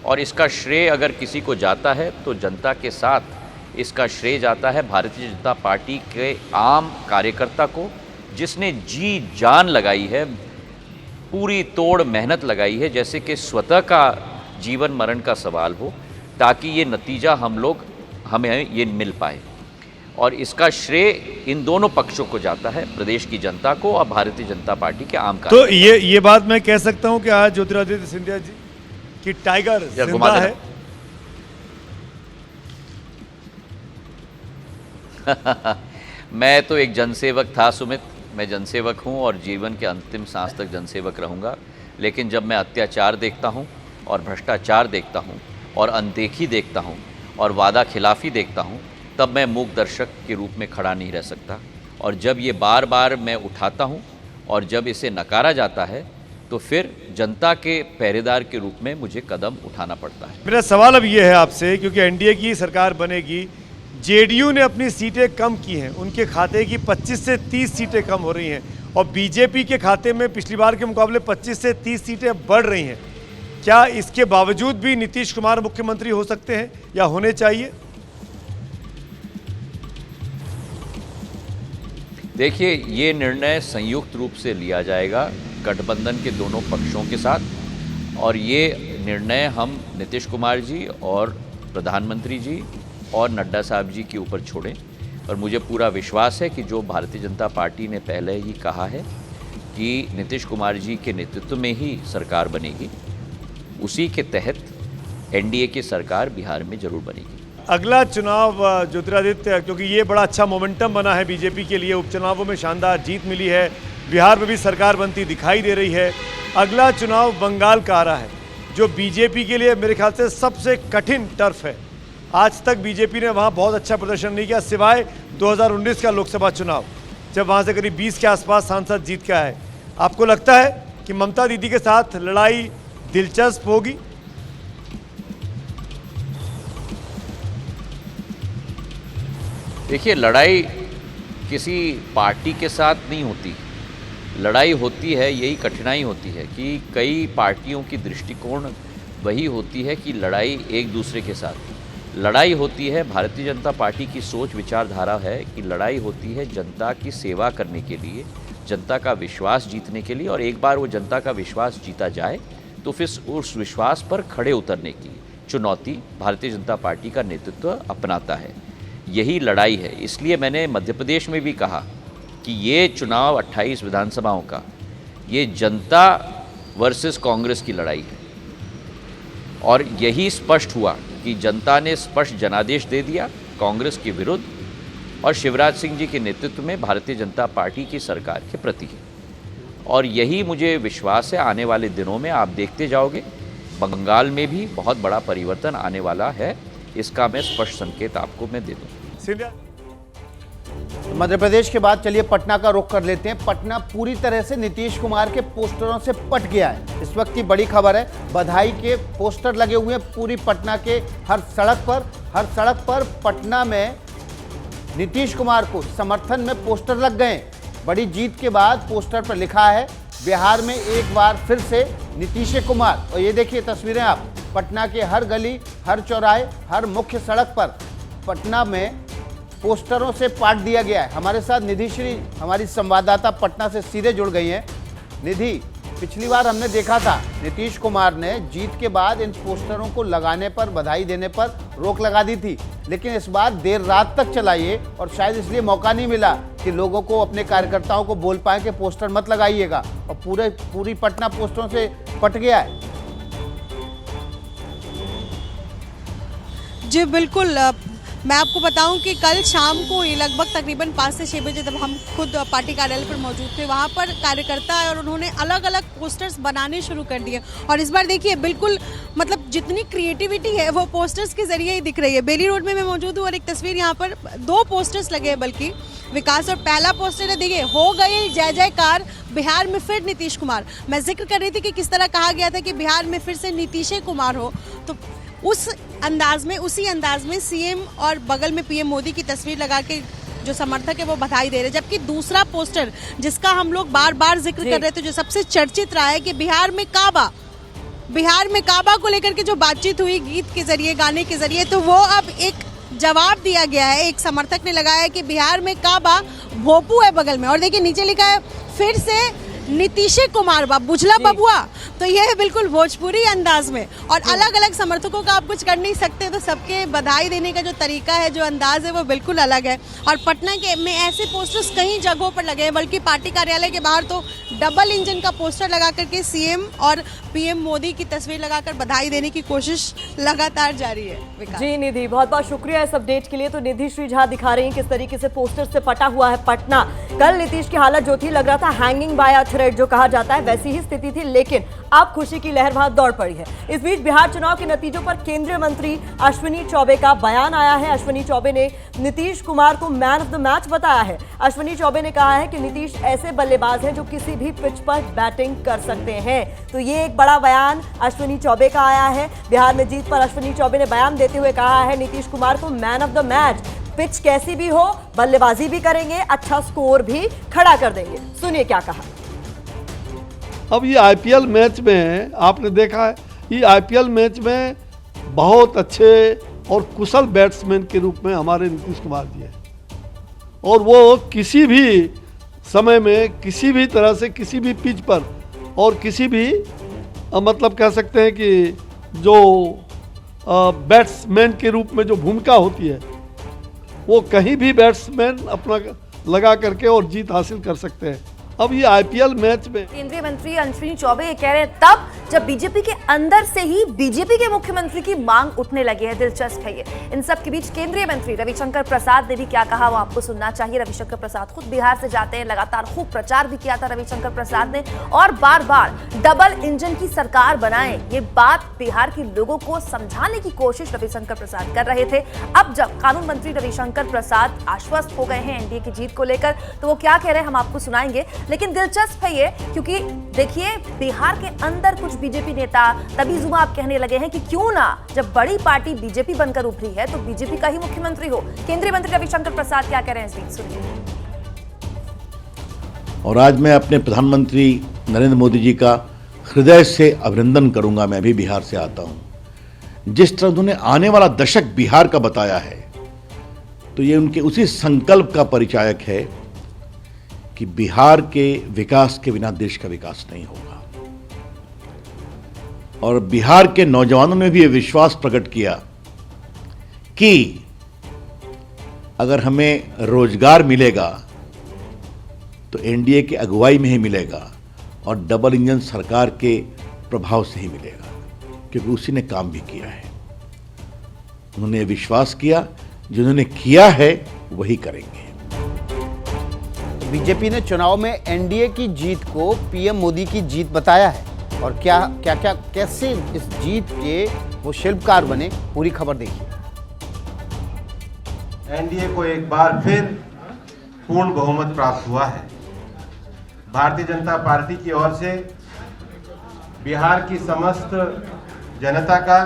और इसका श्रेय अगर किसी को जाता है तो जनता के साथ इसका श्रेय जाता है भारतीय जनता पार्टी के आम कार्यकर्ता को, जिसने जी जान लगाई है, पूरी तोड़ मेहनत लगाई है, जैसे कि स्वतः का जीवन मरण का सवाल हो, ताकि ये नतीजा हमें ये मिल पाए। और इसका श्रेय इन दोनों पक्षों को जाता है, प्रदेश की जनता को और भारतीय जनता पार्टी के आम तो ये बात मैं कह सकता हूं कि आज ज्योतिरादित्य सिंधिया जी की टाइगर जिंदा है। मैं तो एक जनसेवक था सुमित, मैं जनसेवक हूं और जीवन के अंतिम सांस तक जनसेवक रहूंगा। लेकिन जब मैं अत्याचार देखता हूं और भ्रष्टाचार देखता हूं और अनदेखी देखता हूं और वादा खिलाफी देखता हूं, तब मैं मूक दर्शक के रूप में खड़ा नहीं रह सकता। और जब ये बार बार मैं उठाता हूं और जब इसे नकारा जाता है, तो फिर जनता के पहरेदार के रूप में मुझे कदम उठाना पड़ता है। मेरा सवाल अब ये है आपसे, क्योंकि एनडीए की सरकार बनेगी, जेडीयू ने अपनी सीटें कम की हैं, उनके खाते की 25 से 30 सीटें कम हो रही हैं और बीजेपी के खाते में पिछली बार के मुकाबले 25 से 30 सीटें बढ़ रही हैं। क्या इसके बावजूद भी नीतीश कुमार मुख्यमंत्री हो सकते हैं या होने चाहिए? देखिए, ये निर्णय संयुक्त रूप से लिया जाएगा गठबंधन के दोनों पक्षों के साथ, और ये निर्णय हम नीतीश कुमार जी और प्रधानमंत्री जी और नड्डा साहब जी के ऊपर छोड़ें। और मुझे पूरा विश्वास है कि जो भारतीय जनता पार्टी ने पहले ही कहा है कि नीतीश कुमार जी के नेतृत्व में ही सरकार बनेगी, उसी के तहत एनडीए की सरकार बिहार में जरूर बनेगी। अगला चुनाव ज्योतिरादित्य, क्योंकि ये बड़ा अच्छा मोमेंटम बना है बीजेपी के लिए, उपचुनावों में शानदार जीत मिली है, बिहार में भी सरकार बनती दिखाई दे रही है। अगला चुनाव बंगाल का आ रहा है, जो बीजेपी के लिए मेरे ख्याल से सबसे कठिन टर्फ है। आज तक बीजेपी ने वहाँ बहुत अच्छा प्रदर्शन नहीं किया, सिवाय 2019 का लोकसभा चुनाव, जब वहाँ से करीब 20 के आसपास सांसद जीत के आए। आपको लगता है कि ममता दीदी के साथ लड़ाई दिलचस्प होगी? देखिए, लड़ाई किसी पार्टी के साथ नहीं होती, लड़ाई होती है, यही कठिनाई होती है कि कई पार्टियों की दृष्टिकोण वही होती है कि लड़ाई एक दूसरे के साथ। लड़ाई होती है, भारतीय जनता पार्टी की सोच विचारधारा है कि लड़ाई होती है जनता की सेवा करने के लिए, जनता का विश्वास जीतने के लिए, और एक बार वो जनता का विश्वास जीता जाए तो फिर उस विश्वास पर खड़े उतरने की चुनौती भारतीय जनता पार्टी का नेतृत्व अपनाता है। यही लड़ाई है। इसलिए मैंने मध्य प्रदेश में भी कहा कि ये चुनाव 28 विधानसभाओं का, ये जनता वर्सेस कांग्रेस की लड़ाई है, और यही स्पष्ट हुआ कि जनता ने स्पष्ट जनादेश दे दिया कांग्रेस के विरुद्ध और शिवराज सिंह जी के नेतृत्व में भारतीय जनता पार्टी की सरकार के प्रति है। और यही मुझे विश्वास है आने वाले दिनों में आप देखते जाओगे बंगाल में भी बहुत बड़ा परिवर्तन आने वाला है। इसका मैं स्पष्ट संकेत आपको मैं दे दूँ। मध्य प्रदेश के बाद चलिए पटना का रुख कर लेते हैं। पटना पूरी तरह से नीतीश कुमार के पोस्टरों से पट गया है। इस वक्त की बड़ी खबर है, बधाई के पोस्टर लगे हुए हैं पूरी पटना के हर सड़क पर पटना में नीतीश कुमार को समर्थन में पोस्टर लग गए। बड़ी जीत के बाद पोस्टर पर लिखा है बिहार में एक बार फिर से नीतीश कुमार। और ये देखिए तस्वीरें आप, पटना के हर गली, हर चौराहे, हर मुख्य सड़क पर पटना में पोस्टरों से पाट दिया गया है। हमारे साथ निधि श्री, हमारी संवाददाता पटना से सीधे जुड़ गई हैं। निधि, पिछली बार हमने देखा था नीतीश कुमार ने जीत के बाद इन पोस्टरों को लगाने पर, बधाई देने पर रोक लगा दी थी, लेकिन इस बार देर रात तक चला ये, और शायद इसलिए मौका नहीं मिला कि लोगों को, अपने कार्यकर्ताओं को बोल पाए कि पोस्टर मत लगाइएगा, और पूरी पटना पोस्टरों से पट गया है। जी बिल्कुल, मैं आपको बताऊं कि कल शाम को ये लगभग तकरीबन 5 से 6 बजे जब हम खुद पार्टी कार्यालय पर मौजूद थे, वहाँ पर कार्यकर्ता और उन्होंने अलग अलग पोस्टर्स बनाने शुरू कर दिए। और इस बार देखिए बिल्कुल मतलब जितनी क्रिएटिविटी है वो पोस्टर्स के जरिए ही दिख रही है। बेली रोड में मैं मौजूद हूँ और एक तस्वीर यहाँ पर 2 पोस्टर्स लगे हैं बल्कि विकास, और पहला पोस्टर है देखिए, हो गई जय जयकार बिहार में फिर नीतीश कुमार। मैं जिक्र कर रही थी कि किस तरह कहा गया था कि बिहार में फिर से नीतीश कुमार हो, तो उसी अंदाज में सीएम और बगल में पीएम मोदी की तस्वीर लगा के जो समर्थक है वो बधाई दे रहे हैं। जबकि दूसरा पोस्टर जिसका हम लोग बार बार जिक्र कर रहे थे, जो सबसे चर्चित रहा है कि बिहार में काबा को लेकर के जो बातचीत हुई गीत के जरिए, गाने के जरिए, तो वो अब एक जवाब दिया गया है। एक समर्थक ने लगाया है कि बिहार में काबा भोपू है बगल में, और देखिए नीचे लिखा है फिर से नीतीश कुमार बुझला बबुआ। तो ये है बिल्कुल भोजपुरी अंदाज में, और अलग अलग समर्थकों का आप कुछ कर नहीं सकते, तो सबके बधाई देने का जो तरीका है, जो अंदाज है, वो बिल्कुल अलग है। और पटना के में ऐसे पोस्टर्स कई जगहों पर लगे हैं, बल्कि पार्टी कार्यालय के बाहर तो डबल इंजन का पोस्टर लगा करके सीएम और पीएम मोदी की तस्वीर लगाकर बधाई देने की कोशिश लगातार जारी है। जी निधि, बहुत बहुत शुक्रिया इस अपडेट के लिए। तो निधि श्री झा दिखा रही हैं किस तरीके से पोस्टर से पटा हुआ है पटना। कल नीतीश की हालत जो थी, लग रहा था हैंगिंग बाय अ थ्रेड जो कहा जाता है, वैसी ही स्थिति थी, लेकिन अब खुशी की लहर वहां दौड़ पड़ी है। इस बीच बिहार चुनाव के नतीजों पर केंद्रीय मंत्री अश्विनी चौबे का बयान आया है। अश्विनी चौबे ने नीतीश कुमार को मैन ऑफ द मैच बताया है। अश्विनी चौबे ने कहा है कि नीतीश ऐसे बल्लेबाज हैं जो किसी भी पिच पर बैटिंग कर सकते हैं। तो ये एक बड़ा बयान अश्विनी चौबे का आया है। बिहार में जीत पर अश्विनी चौबे ने बयान देते हुए कहा है नीतीश कुमार को man of the match, pitch कैसी भी हो बल्लेबाजी भी करेंगे, अच्छा स्कोर भी खड़ा कर देंगे। सुनिए क्या कहा। अब ये आईपीएल मैच में आपने देखा है, ये आईपीएल मैच में बहुत अच्छे और कुशल बैट्समैन के रूप में हमारे नीतीश कुमार जी हैं, और वो किसी भी समय में, किसी भी तरह से, किसी भी पिच पर, और किसी भी मतलब कह सकते हैं कि जो बैट्समैन के रूप में जो भूमिका होती है, वो कहीं भी बैट्समैन अपना लगा करके और जीत हासिल कर सकते हैं। अब ये आईपीएल मैच में केंद्रीय मंत्री अश्विनी चौबे ये कह रहे हैं तब जब बीजेपी के अंदर से ही बीजेपी के मुख्यमंत्री की मांग उठने लगी है। दिलचस्प है ये। इन सब के बीच केंद्रीय मंत्री रविशंकर प्रसाद ने भी क्या कहा वो आपको सुनना चाहिए। रविशंकर प्रसाद खुद बिहार से जाते हैं, लगातार खूब प्रचार भी किया था रविशंकर प्रसाद ने, और बार बार डबल इंजन की सरकार बनाए, ये बात बिहार के लोगों को समझाने की कोशिश रविशंकर प्रसाद कर रहे थे। अब जब कानून मंत्री रविशंकर प्रसाद आश्वस्त हो गए हैं एनडीए की जीत को लेकर, तो वो क्या कह रहे हैं हम आपको सुनाएंगे। लेकिन दिलचस्प है ये, क्योंकि देखिए बिहार के अंदर कुछ बीजेपी नेता तभी जुबान कहने लगे हैं कि क्यों ना, जब बड़ी पार्टी बीजेपी बनकर उभरी है तो बीजेपी का ही मुख्यमंत्री हो। केंद्रीय मंत्री रविशंकर प्रसाद क्या कह रहे हैं इस बीच, सुनिए। और आज मैं अपने प्रधानमंत्री नरेंद्र मोदी जी का हृदय से अभिनंदन करूंगा। मैं भी बिहार से आता हूं। जिस तरह उन्होंने आने वाला दशक बिहार का बताया है, तो ये उनके उसी संकल्प का परिचायक है कि बिहार के विकास के बिना देश का विकास नहीं होगा। और बिहार के नौजवानों ने भी ये विश्वास प्रकट किया कि अगर हमें रोजगार मिलेगा तो एनडीए की अगुवाई में ही मिलेगा और डबल इंजन सरकार के प्रभाव से ही मिलेगा, क्योंकि उसी ने काम भी किया है। उन्होंने विश्वास किया, जिन्होंने किया है वही करेंगे। बीजेपी ने चुनाव में एनडीए की जीत को पीएम मोदी की जीत बताया है, और कैसे इस जीत के वो शिल्पकार बने, पूरी खबर देखिए। एनडीए को एक बार फिर पूर्ण बहुमत प्राप्त हुआ है। भारतीय जनता पार्टी की ओर से बिहार की समस्त जनता का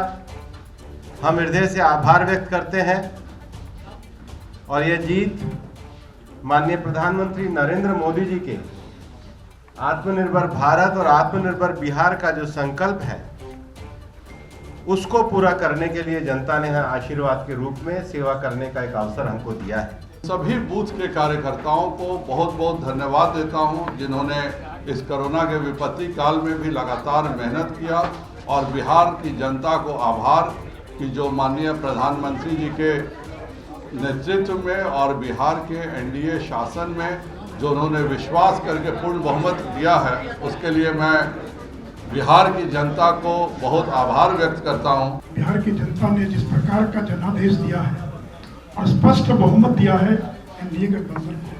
हम हृदय से आभार व्यक्त करते हैं, और यह जीत माननीय प्रधानमंत्री नरेंद्र मोदी जी के आत्मनिर्भर भारत और आत्मनिर्भर बिहार का जो संकल्प है उसको पूरा करने के लिए जनता ने आशीर्वाद के रूप में सेवा करने का एक अवसर हमको दिया है। सभी बूथ के कार्यकर्ताओं को बहुत बहुत धन्यवाद देता हूं, जिन्होंने इस कोरोना के विपत्ति काल में भी लगातार मेहनत किया, और बिहार की जनता को आभार कि जो माननीय प्रधानमंत्री जी के नेतृत्व में और बिहार के एनडीए शासन में जो उन्होंने विश्वास करके पूर्ण बहुमत दिया है, उसके लिए मैं बिहार की जनता को बहुत आभार व्यक्त करता हूं। बिहार की जनता ने जिस प्रकार का जनादेश दिया है और स्पष्ट बहुमत दिया है एनडीए गठबंधन को,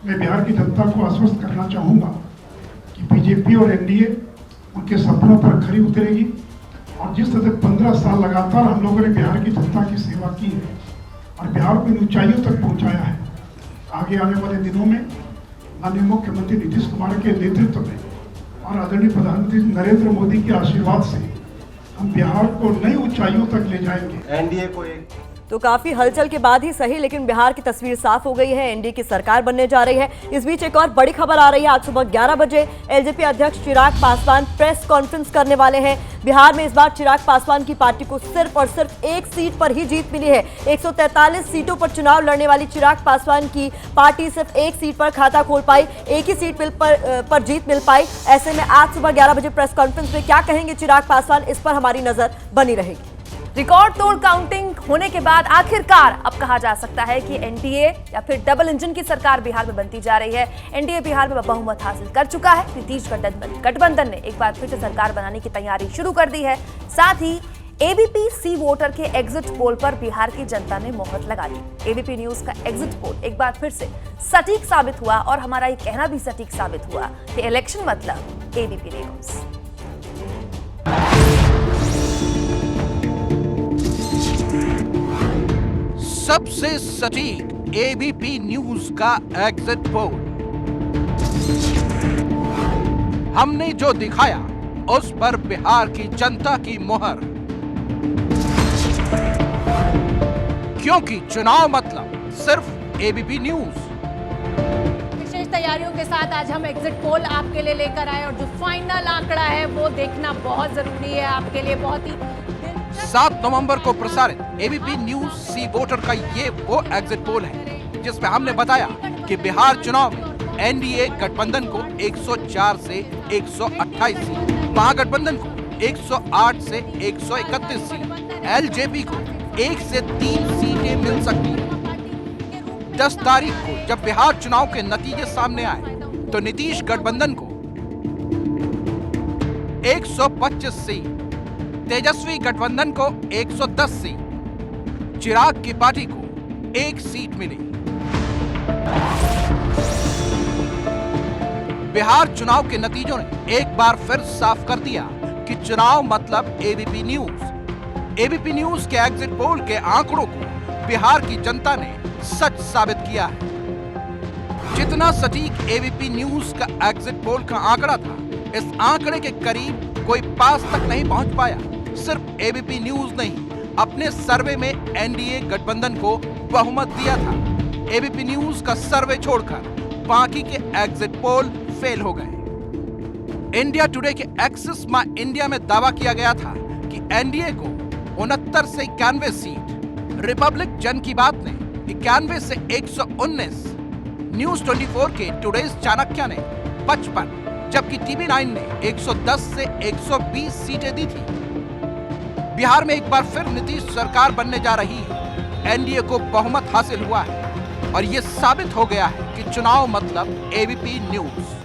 मैं बिहार की जनता को आश्वस्त करना चाहूँगा कि बीजेपी और एनडीए उनके सपनों पर खरी उतरेगी, और जिस तरह से 15 साल लगातार हम लोगों ने बिहार की जनता की सेवा की है और बिहार को इन ऊंचाइयों तक पहुंचाया है, आगे आने वाले दिनों में माननीय मुख्यमंत्री नीतीश कुमार के नेतृत्व में और आदरणीय प्रधानमंत्री नरेंद्र मोदी के आशीर्वाद से हम बिहार को नई ऊंचाइयों तक ले जाएंगे। एनडीए को एक तो काफी हलचल के बाद ही सही, लेकिन बिहार की तस्वीर साफ हो गई है। एनडीए की सरकार बनने जा रही है। इस बीच एक और बड़ी खबर आ रही है। आज सुबह 11 बजे एलजेपी अध्यक्ष चिराग पासवान प्रेस कॉन्फ्रेंस करने वाले हैं। बिहार में इस बार चिराग पासवान की पार्टी को सिर्फ और सिर्फ एक सीट पर ही जीत मिली है। 143 सीटों पर चुनाव लड़ने वाली चिराग पासवान की पार्टी सिर्फ एक सीट पर खाता खोल पाई, एक ही सीट पर जीत मिल पाई। ऐसे में आज सुबह 11 बजे प्रेस कॉन्फ्रेंस में क्या कहेंगे चिराग पासवान, इस पर हमारी नजर बनी रहेगी। रिकॉर्ड तोड़ काउंटिंग होने के बाद आखिरकार अब कहा जा सकता है कि एनडीए या फिर डबल इंजन की सरकार बिहार में बनती जा रही है। एनडीए बिहार में बहुमत हासिल कर चुका है। नीतीश गठबंधन ने एक बार फिर से सरकार बनाने की तैयारी शुरू कर दी है। साथ ही एबीपी सी वोटर के एग्जिट पोल पर बिहार की जनता ने मोहर लगा दी। एबीपी न्यूज का एग्जिट पोल एक बार फिर से सटीक साबित हुआ, और हमारा ये कहना भी सटीक साबित हुआ कि इलेक्शन मतलब एबीपी न्यूज। सबसे सटीक एबीपी न्यूज का एग्जिट पोल। हमने जो दिखाया उस पर बिहार की जनता की मोहर, क्योंकि चुनाव मतलब सिर्फ एबीपी न्यूज। विशेष तैयारियों के साथ आज हम एग्जिट पोल आपके लिए लेकर आए, और जो फाइनल आंकड़ा है वो देखना बहुत जरूरी है आपके लिए। बहुत ही 7 नवंबर को प्रसारित एबीपी न्यूज सी वोटर का ये वो एग्जिट पोल है जिसमें हमने बताया कि बिहार चुनाव में एनडीए गठबंधन को 104 से 128 सीट, महागठबंधन को 108 से 131 सीट, एलजेपी को 1 से 3 सीटें मिल सकती हैं। 10 तारीख को जब बिहार चुनाव के नतीजे सामने आए तो नीतीश गठबंधन को 125 सीट, तेजस्वी गठबंधन को 110 सीट, चिराग की पार्टी को 1 सीट मिली। बिहार चुनाव के नतीजों ने एक बार फिर साफ कर दिया कि चुनाव मतलब एबीपी न्यूज। एबीपी न्यूज के एग्जिट पोल के आंकड़ों को बिहार की जनता ने सच साबित किया है। जितना सटीक एबीपी न्यूज का एग्जिट पोल का आंकड़ा था, इस आंकड़े के करीब कोई पास तक नहीं पहुंच पाया। सिर्फ एबीपी न्यूज नहीं, अपने सर्वे में एनडीए गठबंधन को बहुमत दिया था। एबीपी न्यूज का सर्वे छोड़कर बाकी के एग्जिट पोल फेल हो गए। इंडिया टुडे के एक्सिस माय इंडिया में दावा किया गया था कि एनडीए को 69 से 91 सीट, रिपब्लिक जन की बात ने 91 से 119, न्यूज 24 के टुडेज चाणक्य ने 55, जबकि टीवी 9 ने 110 से 120 सीटें दी थी। बिहार में एक बार फिर नीतीश सरकार बनने जा रही है। एनडीए को बहुमत हासिल हुआ है और ये साबित हो गया है कि चुनाव मतलब एबीपी न्यूज।